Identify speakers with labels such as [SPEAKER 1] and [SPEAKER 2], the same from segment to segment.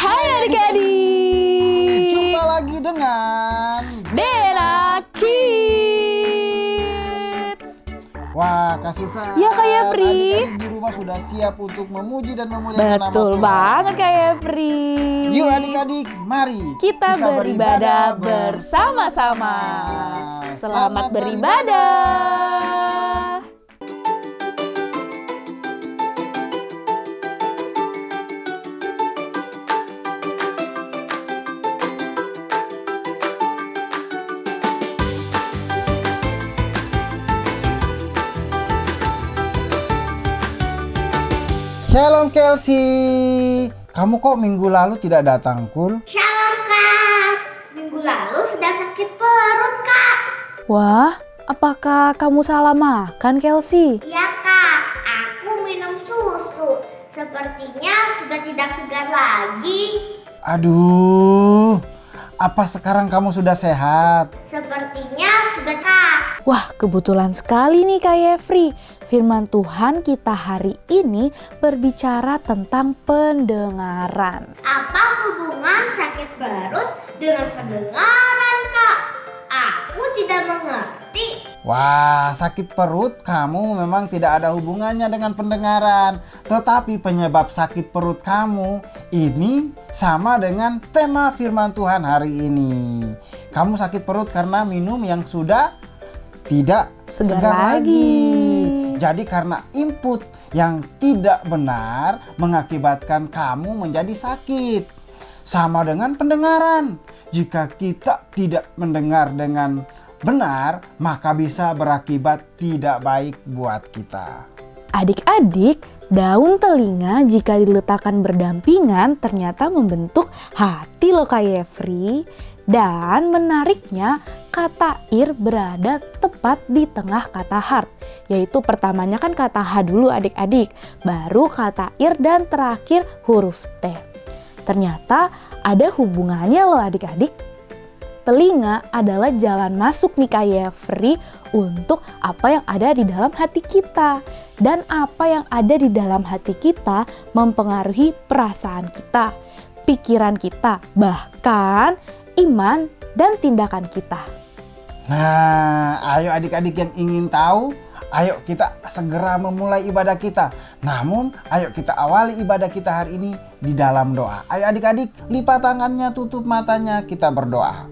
[SPEAKER 1] Hai adik-adik,
[SPEAKER 2] Jumpa lagi dengan
[SPEAKER 1] Dena Kids.
[SPEAKER 2] Wah, Kak Susan.
[SPEAKER 1] Ya, Kak Yefri.
[SPEAKER 2] Adik-adik di rumah sudah siap untuk memuji dan memuliakan nama
[SPEAKER 1] Betul
[SPEAKER 2] Tuhan.
[SPEAKER 1] banget Kak Yefri.
[SPEAKER 2] Yuk adik-adik, mari
[SPEAKER 1] Kita beribadah bersama-sama. Selamat beribadah.
[SPEAKER 2] Shalom Kelsey. Kamu kok minggu lalu tidak datang, Kul?
[SPEAKER 3] Shalom Kak, minggu lalu sedang sakit perut Kak.
[SPEAKER 1] Wah, apakah kamu salah makan, Kelsey?
[SPEAKER 3] Ya Kak, aku minum susu. Sepertinya sudah tidak segar lagi.
[SPEAKER 2] Aduh, apa sekarang kamu sudah sehat?
[SPEAKER 3] Sepertinya sudah Kak.
[SPEAKER 1] Wah, kebetulan sekali nih Kak Yefri. Firman Tuhan kita hari ini berbicara tentang pendengaran.
[SPEAKER 3] Apa hubungan sakit perut dengan pendengaran Kak? Aku tidak mengerti.
[SPEAKER 2] Wah, sakit perut kamu memang tidak ada hubungannya dengan pendengaran. Tetapi penyebab sakit perut kamu ini sama dengan tema firman Tuhan hari ini. Kamu sakit perut karena minum yang sudah tidak segar lagi. Jadi karena input yang tidak benar mengakibatkan kamu menjadi sakit. Sama dengan pendengaran. Jika kita tidak mendengar dengan benar, maka bisa berakibat tidak baik buat kita.
[SPEAKER 1] Adik-adik, daun telinga jika diletakkan berdampingan ternyata membentuk hati loh Kak Yefri. Dan menariknya, kata ir berada tepat di tengah kata heart. Yaitu pertamanya kan kata H dulu adik-adik, baru kata ir dan terakhir huruf T. Ternyata ada hubungannya loh adik-adik. Telinga adalah jalan masuk nih Kak Yefri untuk apa yang ada di dalam hati kita. Dan apa yang ada di dalam hati kita mempengaruhi perasaan kita, pikiran kita, bahkan iman dan tindakan kita.
[SPEAKER 2] Nah, ayo adik-adik yang ingin tahu, ayo kita segera memulai ibadah kita. Namun, ayo kita awali ibadah kita hari ini di dalam doa. Ayo adik-adik, lipat tangannya, tutup matanya, kita berdoa.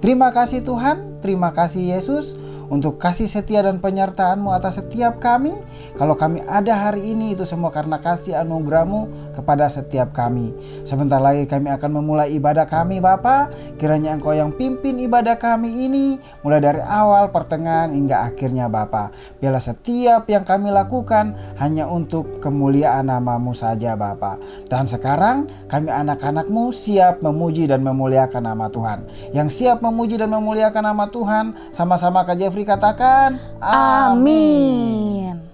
[SPEAKER 2] Terima kasih Tuhan, terima kasih Yesus untuk kasih setia dan penyertaan-Mu atas setiap kami. Kalau kami ada hari ini itu semua karena kasih anugerah-Mu kepada setiap kami. Sebentar lagi kami akan memulai ibadah kami Bapa. Kiranya Engkau yang pimpin ibadah kami ini mulai dari awal, pertengahan hingga akhirnya Bapa. Biarlah setiap yang kami lakukan hanya untuk kemuliaan nama-Mu saja Bapa. Dan sekarang kami anak-anak-Mu siap memuji dan memuliakan nama Tuhan. Yang siap memuji dan memuliakan nama Tuhan sama-sama Kak Jeffrey katakan
[SPEAKER 1] Amin.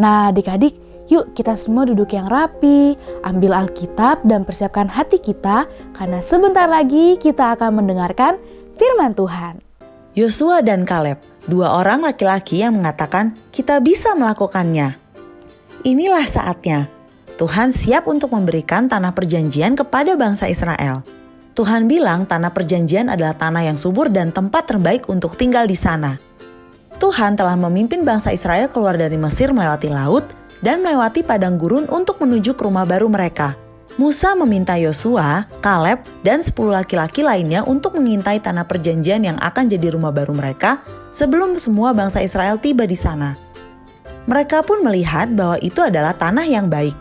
[SPEAKER 1] Nah adik-adik, yuk kita semua duduk yang rapi, ambil Alkitab dan persiapkan hati kita karena sebentar lagi kita akan mendengarkan firman Tuhan.
[SPEAKER 4] Yosua dan Kaleb, dua orang laki-laki yang mengatakan kita bisa melakukannya. Inilah saatnya. Tuhan siap untuk memberikan tanah perjanjian kepada bangsa Israel. Tuhan bilang tanah perjanjian adalah tanah yang subur dan tempat terbaik untuk tinggal di sana. Tuhan telah memimpin bangsa Israel keluar dari Mesir melewati laut dan melewati padang gurun untuk menuju ke rumah baru mereka. Musa meminta Yosua, Kaleb, dan 10 laki-laki lainnya untuk mengintai tanah perjanjian yang akan jadi rumah baru mereka sebelum semua bangsa Israel tiba di sana. Mereka pun melihat bahwa itu adalah tanah yang baik.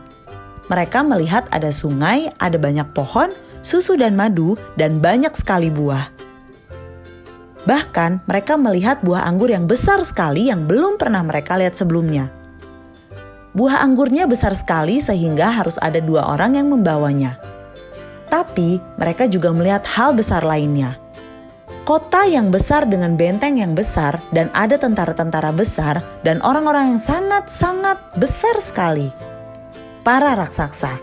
[SPEAKER 4] Mereka melihat ada sungai, ada banyak pohon, susu dan madu, dan banyak sekali buah. Bahkan mereka melihat buah anggur yang besar sekali yang belum pernah mereka lihat sebelumnya. Buah anggurnya besar sekali sehingga harus ada 2 orang yang membawanya. Tapi mereka juga melihat hal besar lainnya. Kota yang besar dengan benteng yang besar dan ada tentara-tentara besar dan orang-orang yang sangat-sangat besar sekali. Para raksasa.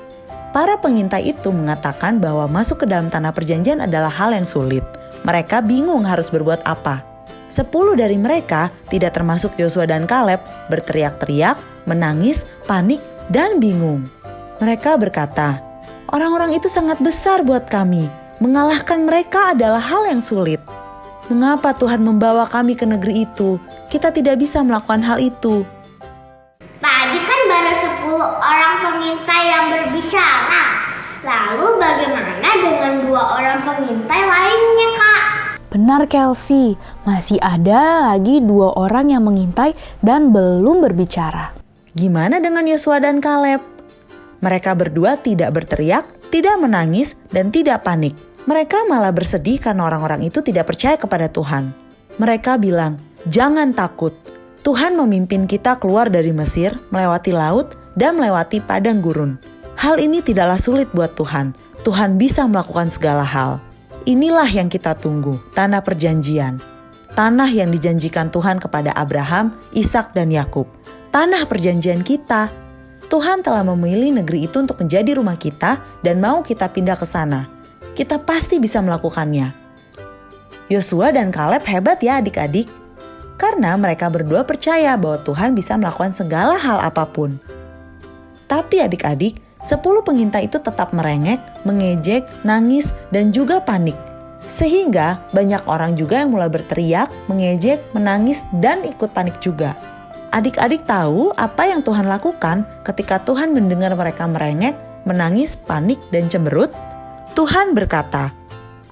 [SPEAKER 4] Para pengintai itu mengatakan bahwa masuk ke dalam tanah perjanjian adalah hal yang sulit. Mereka bingung harus berbuat apa. 10 dari mereka, tidak termasuk Yosua dan Kaleb, berteriak-teriak, menangis, panik, dan bingung. Mereka berkata, "Orang-orang itu sangat besar buat kami. Mengalahkan mereka adalah hal yang sulit. Mengapa Tuhan membawa kami ke negeri itu? Kita tidak bisa melakukan hal itu."
[SPEAKER 3] Tadi kan baru 10 orang pengintai yang berbicara. Lalu bagaimana dengan 2 orang pengintai lainnya, Kak?
[SPEAKER 1] Benar Kelsey, masih ada lagi 2 orang yang mengintai dan belum berbicara.
[SPEAKER 4] Gimana dengan Yosua dan Kaleb? Mereka berdua tidak berteriak, tidak menangis, dan tidak panik. Mereka malah bersedih karena orang-orang itu tidak percaya kepada Tuhan. Mereka bilang, "Jangan takut. Tuhan memimpin kita keluar dari Mesir, melewati laut, dan melewati padang gurun. Hal ini tidaklah sulit buat Tuhan. Tuhan bisa melakukan segala hal." Inilah yang kita tunggu, tanah perjanjian. Tanah yang dijanjikan Tuhan kepada Abraham, Ishak, dan Yakub. Tanah perjanjian kita. Tuhan telah memilih negeri itu untuk menjadi rumah kita dan mau kita pindah ke sana. Kita pasti bisa melakukannya. Yosua dan Kaleb hebat ya adik-adik. Karena mereka berdua percaya bahwa Tuhan bisa melakukan segala hal apapun. Tapi adik-adik, 10 pengintai itu tetap merengek, mengejek, nangis, dan juga panik. Sehingga banyak orang juga yang mulai berteriak, mengejek, menangis, dan ikut panik juga. Adik-adik tahu apa yang Tuhan lakukan ketika Tuhan mendengar mereka merengek, menangis, panik, dan cemberut? Tuhan berkata,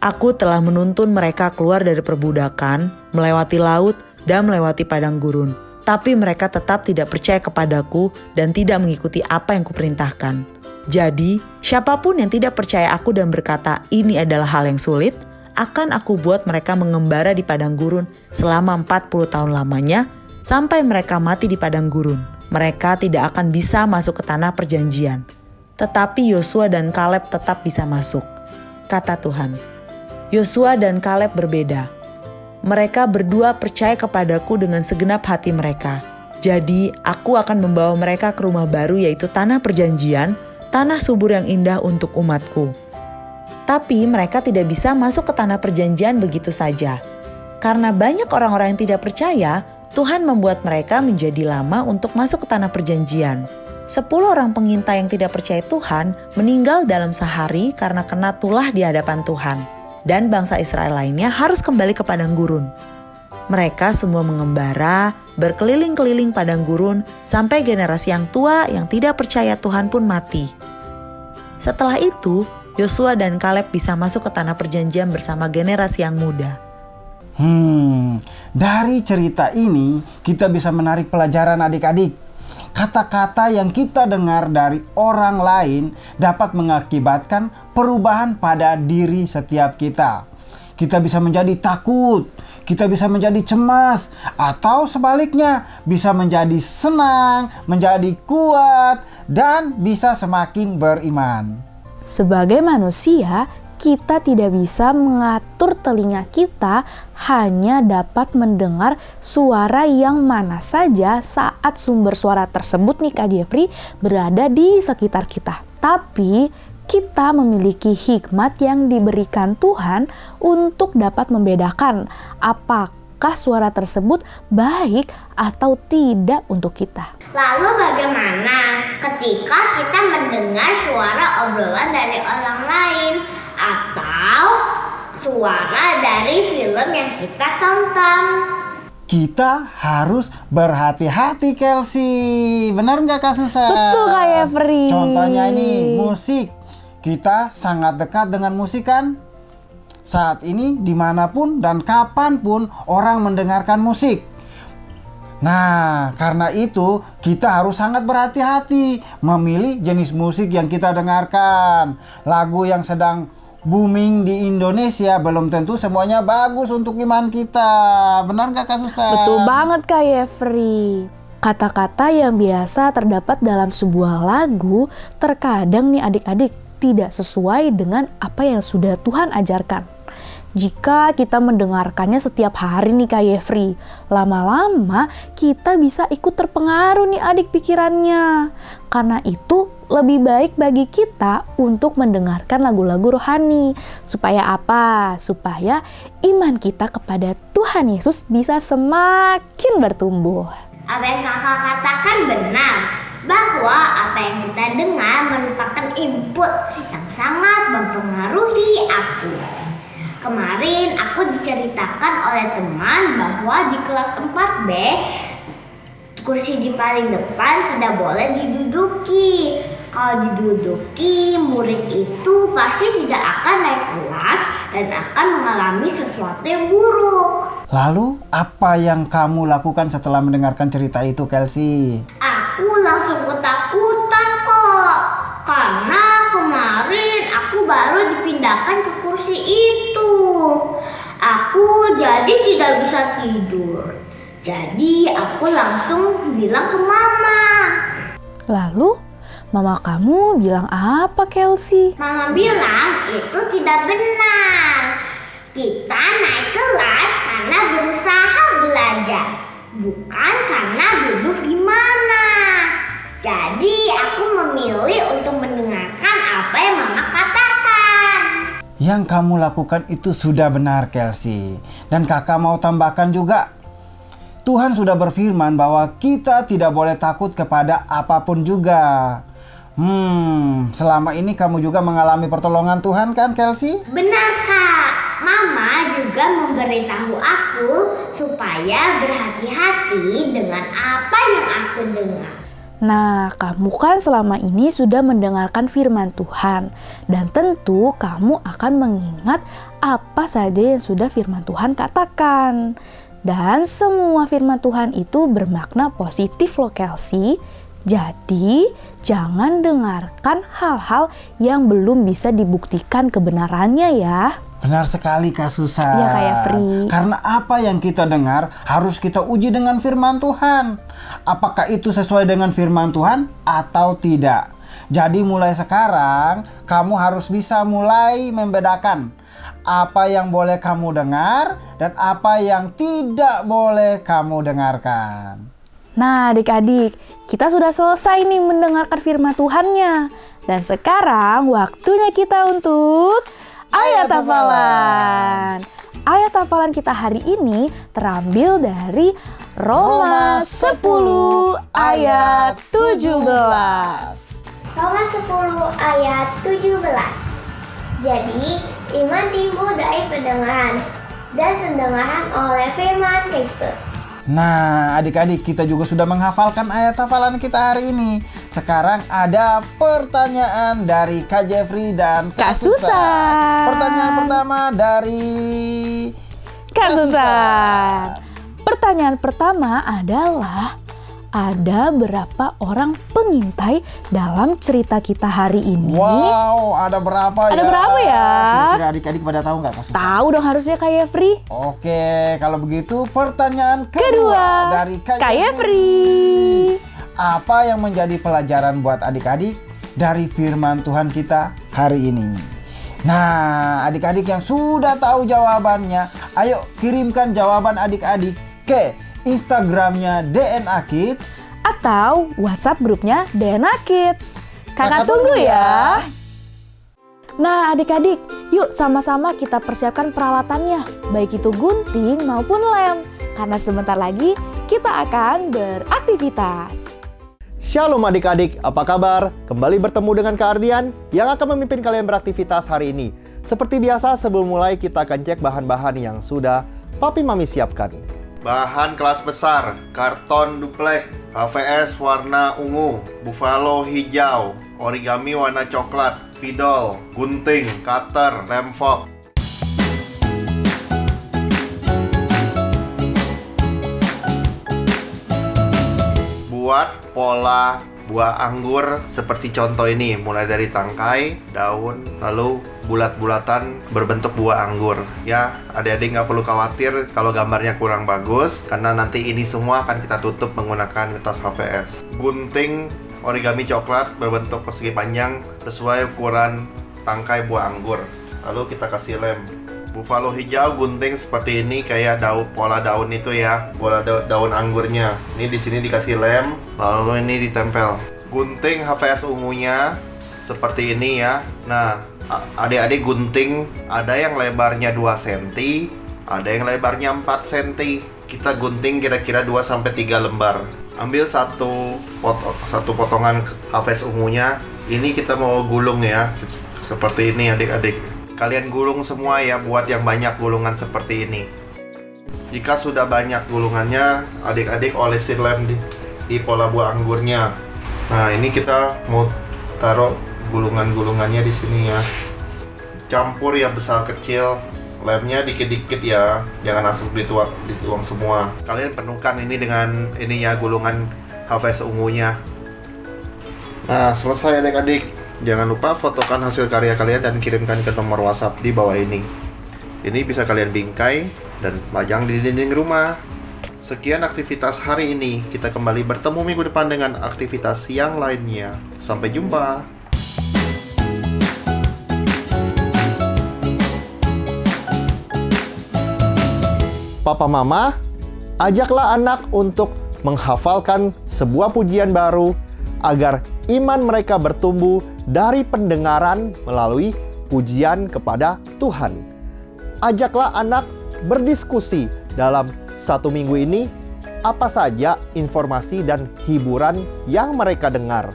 [SPEAKER 4] "Aku telah menuntun mereka keluar dari perbudakan, melewati laut, dan melewati padang gurun. Tapi mereka tetap tidak percaya kepadaku dan tidak mengikuti apa yang kuperintahkan. Jadi, siapapun yang tidak percaya aku dan berkata ini adalah hal yang sulit, akan aku buat mereka mengembara di padang gurun selama 40 tahun lamanya, sampai mereka mati di padang gurun. Mereka tidak akan bisa masuk ke tanah perjanjian. Tetapi Yosua dan Kaleb tetap bisa masuk," kata Tuhan. Yosua dan Kaleb berbeda. Mereka berdua percaya kepadaku dengan segenap hati mereka. Jadi, aku akan membawa mereka ke rumah baru yaitu tanah perjanjian, tanah subur yang indah untuk umatku. Tapi mereka tidak bisa masuk ke tanah perjanjian begitu saja. Karena banyak orang-orang yang tidak percaya, Tuhan membuat mereka menjadi lama untuk masuk ke tanah perjanjian. 10 orang pengintai yang tidak percaya Tuhan meninggal dalam sehari karena kena tulah di hadapan Tuhan. Dan bangsa Israel lainnya harus kembali ke padang gurun. Mereka semua mengembara, berkeliling-keliling padang gurun, sampai generasi yang tua yang tidak percaya Tuhan pun mati. Setelah itu, Yosua dan Kaleb bisa masuk ke tanah perjanjian bersama generasi yang muda.
[SPEAKER 2] Dari cerita ini kita bisa menarik pelajaran adik-adik. Kata-kata yang kita dengar dari orang lain dapat mengakibatkan perubahan pada diri setiap kita. Kita bisa menjadi takut, kita bisa menjadi cemas, atau sebaliknya bisa menjadi senang, menjadi kuat, dan bisa semakin beriman.
[SPEAKER 1] Sebagai manusia, kita tidak bisa mengatur telinga kita hanya dapat mendengar suara yang mana saja saat sumber suara tersebut nih Kak Jeffrey berada di sekitar kita. Tapi kita memiliki hikmat yang diberikan Tuhan untuk dapat membedakan apakah suara tersebut baik atau tidak untuk kita.
[SPEAKER 3] Lalu bagaimana ketika kita mendengar suara obrolan dari orang lain atau suara dari film yang kita tonton?
[SPEAKER 2] Kita harus berhati-hati, Kelsey. Benar nggak Kak Susan?
[SPEAKER 1] Betul Kak Jeffrey.
[SPEAKER 2] Contohnya ini musik. Kita sangat dekat dengan musik kan? Saat ini dimanapun dan kapanpun orang mendengarkan musik. Nah, karena itu kita harus sangat berhati-hati memilih jenis musik yang kita dengarkan. Lagu yang sedang booming di Indonesia belum tentu semuanya bagus untuk iman kita. Benar nggak Kak Susan?
[SPEAKER 1] Betul banget Kak Jeffrey. Kata-kata yang biasa terdapat dalam sebuah lagu terkadang nih adik-adik tidak sesuai dengan apa yang sudah Tuhan ajarkan. Jika kita mendengarkannya setiap hari nih Kak Jeffrey, lama-lama kita bisa ikut terpengaruh nih adik pikirannya. Karena itu lebih baik bagi kita untuk mendengarkan lagu-lagu rohani. Supaya apa? Supaya iman kita kepada Tuhan Yesus bisa semakin bertumbuh.
[SPEAKER 3] Apa yang kakak katakan benar, bahwa apa yang kita dengar merupakan input yang sangat mempengaruhi aku. Kemarin aku diceritakan oleh teman bahwa di kelas 4B kursi di paling depan tidak boleh diduduki. Kalau diduduki, murid itu pasti tidak akan naik kelas dan akan mengalami sesuatu yang buruk.
[SPEAKER 2] Lalu, apa yang kamu lakukan setelah mendengarkan cerita itu, Kelsey?
[SPEAKER 3] Aku langsung ketakutan kok, karena kemarin aku baru dipindahkan ke kursi itu. Aku jadi tidak bisa tidur. Jadi aku langsung bilang ke mama.
[SPEAKER 1] Lalu, mama kamu bilang apa Kelsey?
[SPEAKER 3] Mama bilang itu tidak benar. Kita naik kelas karena berusaha belajar, bukan karena duduk di mana. Jadi aku memilih untuk mendengarkan apa yang mama katakan.
[SPEAKER 2] Yang kamu lakukan itu sudah benar, Kelsey. Dan kakak mau tambahkan juga, Tuhan sudah berfirman bahwa kita tidak boleh takut kepada apapun juga. Selama ini kamu juga mengalami pertolongan Tuhan kan, Kelsey?
[SPEAKER 3] Benar Kak, Mama juga memberitahu aku supaya berhati-hati dengan apa yang aku dengar.
[SPEAKER 1] Nah, kamu kan selama ini sudah mendengarkan firman Tuhan. Dan tentu kamu akan mengingat apa saja yang sudah firman Tuhan katakan. Dan semua firman Tuhan itu bermakna positif loh Kelsey. Jadi, jangan dengarkan hal-hal yang belum bisa dibuktikan kebenarannya ya.
[SPEAKER 2] Benar sekali Kak Susan.
[SPEAKER 1] Iya Kak Yafri.
[SPEAKER 2] Karena apa yang kita dengar harus kita uji dengan firman Tuhan. Apakah itu sesuai dengan firman Tuhan atau tidak? Jadi mulai sekarang kamu harus bisa mulai membedakan apa yang boleh kamu dengar dan apa yang tidak boleh kamu dengarkan.
[SPEAKER 1] Nah adik-adik, kita sudah selesai nih mendengarkan firman Tuhannya. Dan sekarang waktunya kita untuk ayat hafalan. Ayat hafalan kita hari ini terambil dari Roma 10 ayat 17.
[SPEAKER 3] Roma 10 ayat 17. Jadi, iman timbul dari pendengaran dan pendengaran oleh firman Kristus.
[SPEAKER 2] Nah, adik-adik kita juga sudah menghafalkan ayat hafalan kita hari ini. Sekarang ada pertanyaan dari Kak Jeffrey dan
[SPEAKER 1] Kak Susan.
[SPEAKER 2] Pertanyaan pertama dari
[SPEAKER 1] Kak Susan. Pertanyaan pertama adalah, ada berapa orang pengintai dalam cerita kita hari ini?
[SPEAKER 2] Wow, ada berapa ya?
[SPEAKER 1] Ada berapa ya?
[SPEAKER 2] Kira-kira adik-adik pada tahu nggak Kak Susan?
[SPEAKER 1] Tahu dong harusnya Kak Yefri.
[SPEAKER 2] Oke, kalau begitu pertanyaan kedua dari Kak
[SPEAKER 1] Yefri.
[SPEAKER 2] Apa yang menjadi pelajaran buat adik-adik dari firman Tuhan kita hari ini? Nah, adik-adik yang sudah tahu jawabannya, ayo kirimkan jawaban adik-adik ke Instagramnya DNA Kids
[SPEAKER 1] Atau WhatsApp grupnya DNA Kids. Kakak tunggu ya. Nah adik-adik, yuk sama-sama kita persiapkan peralatannya, baik itu gunting maupun lem. Karena sebentar lagi kita akan beraktivitas.
[SPEAKER 5] Shalom adik-adik, apa kabar? Kembali bertemu dengan Kak Ardian yang akan memimpin kalian beraktivitas hari ini. Seperti biasa sebelum mulai kita akan cek bahan-bahan yang sudah Papi Mami siapkan. Bahan kelas besar, karton duplek, HVS warna ungu, buffalo hijau, origami warna coklat, spidol, gunting, cutter, lem fork. Buat pola buah anggur seperti contoh ini, mulai dari tangkai, daun, lalu bulat-bulatan berbentuk buah anggur. Ya, adik-adik nggak perlu khawatir kalau gambarnya kurang bagus, karena nanti ini semua akan kita tutup menggunakan kertas HVS. Gunting origami coklat berbentuk persegi panjang sesuai ukuran tangkai buah anggur. Lalu kita kasih lem. Buffalo hijau gunting seperti ini kayak pola daun itu ya, pola daun anggurnya. Ini di sini dikasih lem, lalu ini ditempel. Gunting HVS ungunya seperti ini ya. Nah, adik-adik gunting ada yang lebarnya 2 cm, ada yang lebarnya 4 cm. Kita gunting kira-kira 2 sampai 3 lembar. Ambil satu potongan HVS ungunya. Ini kita mau gulung ya. Seperti ini adik-adik. Kalian gulung semua ya, buat yang banyak gulungan seperti ini. Jika sudah banyak gulungannya, adik-adik olesin lem di pola buah anggurnya. Nah, ini kita mau taruh gulungan-gulungannya di sini ya. Campur ya besar kecil. Lemnya dikit-dikit ya, jangan langsung dituang semua. Kalian penuhkan ini dengan ini ya, gulungan HVS ungunya. Nah, selesai adik-adik. Jangan lupa fotokan hasil karya kalian dan kirimkan ke nomor WhatsApp di bawah ini. Ini bisa kalian bingkai dan pajang di dinding rumah. Sekian aktivitas hari ini. Kita kembali bertemu minggu depan dengan aktivitas yang lainnya. Sampai jumpa. Papa Mama, ajaklah anak untuk menghafalkan sebuah pujian baru agar iman mereka bertumbuh dari pendengaran melalui pujian kepada Tuhan. Ajaklah anak berdiskusi dalam 1 minggu ini apa saja informasi dan hiburan yang mereka dengar.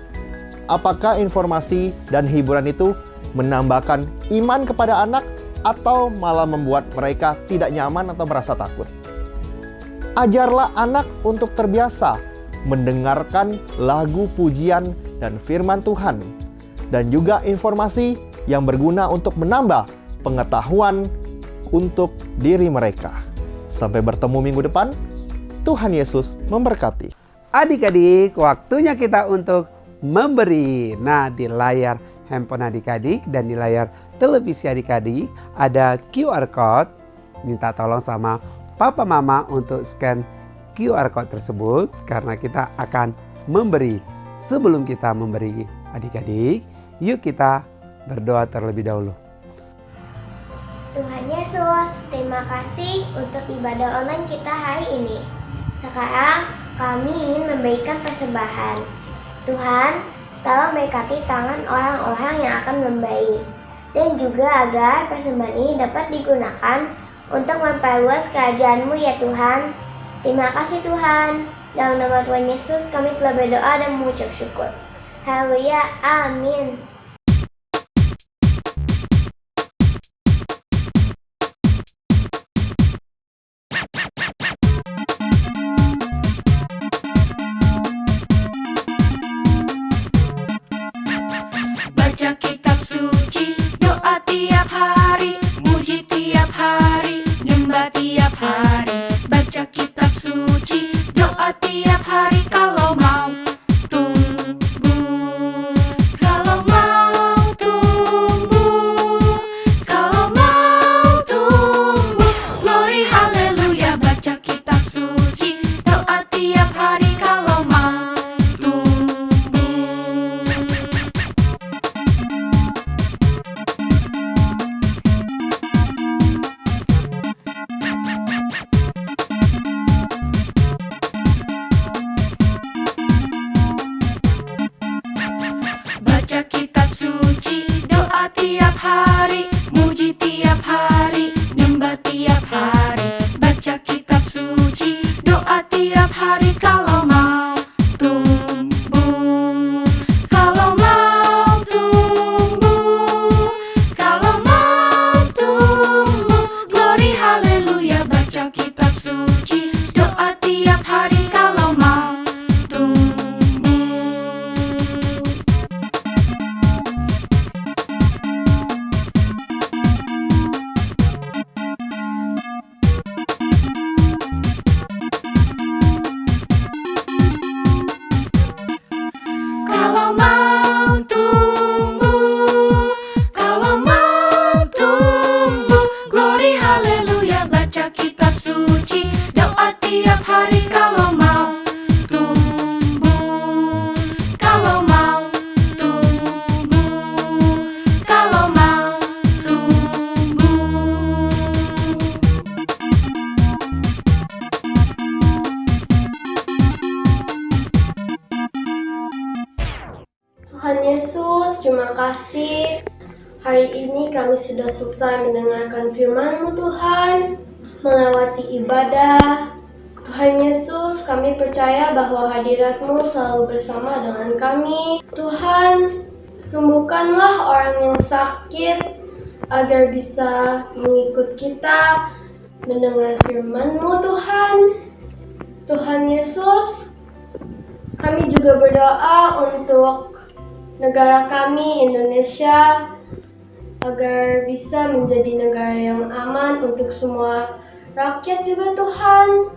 [SPEAKER 5] Apakah informasi dan hiburan itu menambahkan iman kepada anak atau malah membuat mereka tidak nyaman atau merasa takut? Ajarlah anak untuk terbiasa mendengarkan lagu pujian dan firman Tuhan, dan juga informasi yang berguna untuk menambah pengetahuan untuk diri mereka. Sampai bertemu minggu depan. Tuhan Yesus memberkati.
[SPEAKER 6] Adik-adik, waktunya kita untuk memberi. Nah, di layar handphone adik-adik dan di layar televisi adik-adik ada QR Code. Minta tolong sama Papa Mama untuk scan QR Code tersebut karena kita akan memberi. Sebelum kita memberi adik-adik, yuk kita berdoa terlebih dahulu.
[SPEAKER 3] Tuhan Yesus, terima kasih untuk ibadah online kita hari ini. Sekarang kami ingin memberikan persembahan. Tuhan, tolong berkati tangan orang-orang yang akan memberi. Dan juga agar persembahan ini dapat digunakan untuk memperluas kerajaan-Mu ya Tuhan. Terima kasih Tuhan. Dalam nama Tuhan Yesus kami telah berdoa dan mengucap syukur. Haleluya, amin.
[SPEAKER 7] Baca kitab suci, doa tiap hari, muji tiap hari, nyembah tiap hari. Baca kitab suci, doa tiap hari kalau mau tumbuh. Kalau mau tumbuh, kalau mau tumbuh. Glory haleluya, baca kitab suci, doa tiap hari kalau mau tumbuh. suci, doa tiap hari, muji tiap hari, nyembah tiap hari, baca kitab suci, doa tiap hari. Kalau mau tumbuh, kalau mau tumbuh, kalau mau tumbuh, glory haleluya, baca kitab suci, doa tiap hari. Kalau mau tumbuh. Kalau mau tumbuh, kalau mau tumbuh, glory haleluya, baca kitab suci, doa tiap hari. Kalau mau tumbuh, kalau mau tumbuh, kalau mau tumbuh.
[SPEAKER 8] Tuhan Yesus, terima kasih. Hari ini kami sudah selesai mendengarkan firman-Mu Tuhan, melewati ibadah. Tuhan Yesus, kami percaya bahwa hadirat-Mu selalu bersama dengan kami. Tuhan, sembuhkanlah orang yang sakit agar bisa mengikut kita mendengar firman-Mu Tuhan. Tuhan Yesus, kami juga berdoa untuk negara kami, Indonesia, agar bisa menjadi negara yang aman untuk semua rakyat juga Tuhan.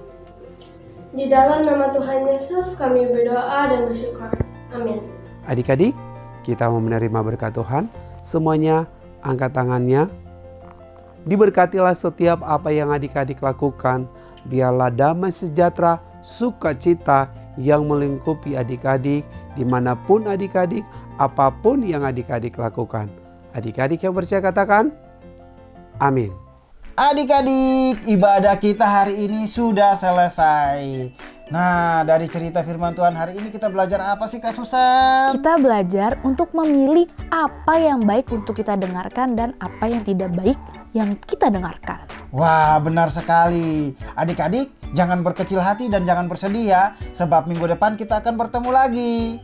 [SPEAKER 8] Di dalam nama Tuhan Yesus kami berdoa dan bersyukur. Amin.
[SPEAKER 6] Adik-adik, kita mau menerima berkat Tuhan. Semuanya angkat tangannya. Diberkatilah setiap apa yang adik-adik lakukan. Biarlah damai sejahtera, sukacita yang melingkupi adik-adik dimanapun adik-adik, apapun yang adik-adik lakukan. Adik-adik yang percaya katakan, amin.
[SPEAKER 2] Adik-adik, ibadah kita hari ini sudah selesai. Nah, dari cerita firman Tuhan hari ini kita belajar apa sih Kak Susan?
[SPEAKER 1] Kita belajar untuk memilih apa yang baik untuk kita dengarkan dan apa yang tidak baik yang kita dengarkan.
[SPEAKER 2] Wah, benar sekali. Adik-adik, jangan berkecil hati dan jangan bersedih ya, sebab minggu depan kita akan bertemu lagi.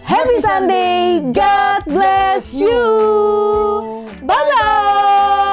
[SPEAKER 1] Happy Sunday, God bless you. Bye-bye.